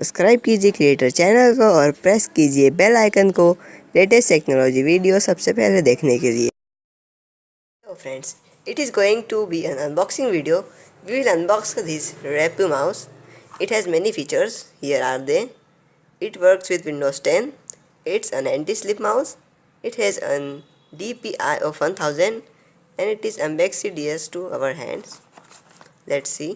Subscribe कीजिए creator channel को और प्रेस कीजिए बेल आइकन को लेटेस्ट टेक्नोलॉजी वीडियो सबसे पहले देखने के लिए। So friends, it is going to be an unboxing video. We will unbox this RAPOO mouse. It has many features. Here are they. It works with Windows 10. It's an anti-slip mouse. It has an DPI of 1000 and it is ambidextrous to our hands. Let's see.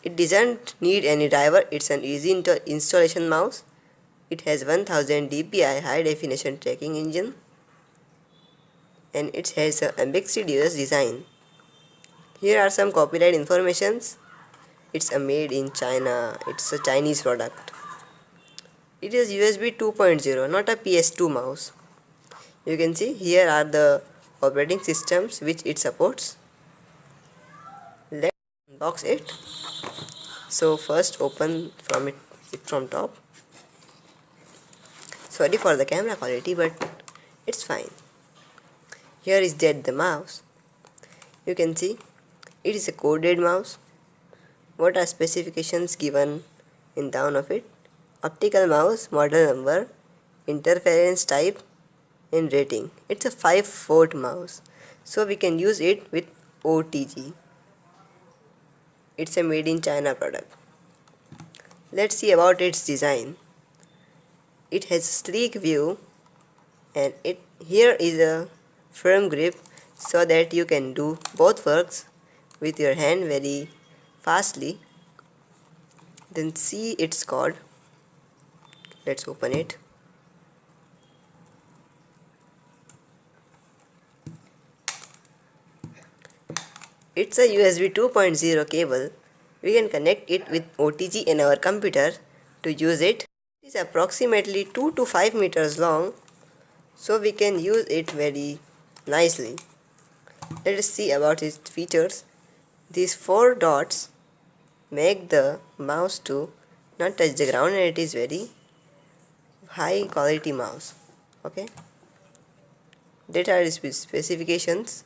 It doesn't need any driver. It's an easy installation mouse. It has 1000 dpi high definition tracking engine and it has an ambidextrous design. Here are some copyright informations. It's made in China. It's a Chinese product. It is USB 2.0, not a PS2 mouse. You can see here are the operating systems which it supports. Let's unbox it. So first open it from top. Sorry for the camera quality, but it's fine. Here is the mouse. You can see it is a coded mouse. What are specifications given in down of it? Optical mouse, model number, interference type and rating. It's a 5-port mouse, so we can use it with OTG. It's a made in China product. Let's see about its design. It has a sleek view and here is a firm grip so that you can do both works with your hand very fastly. Then see its code. Let's open it. It's a USB 2.0 cable. We can connect it with OTG in our computer to use it. It is approximately 2 to 5 meters long, so we can use it very nicely. Let us see about its features. These 4 dots make the mouse to not touch the ground and it is very high quality mouse. Okay, that are its specifications.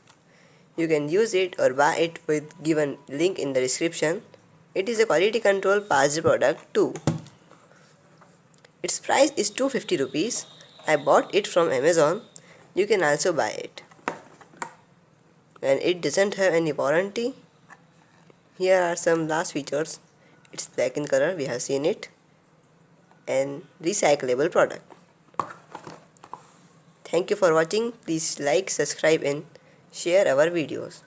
You can use it or buy it with given link in the description. It is a quality control passed product too. Its price is 250 rupees. I bought it from Amazon. You can also buy it. And it doesn't have any warranty. Here are some last features. It's black in color, we have seen it. And recyclable product. Thank you for watching. Please like, subscribe and share our videos.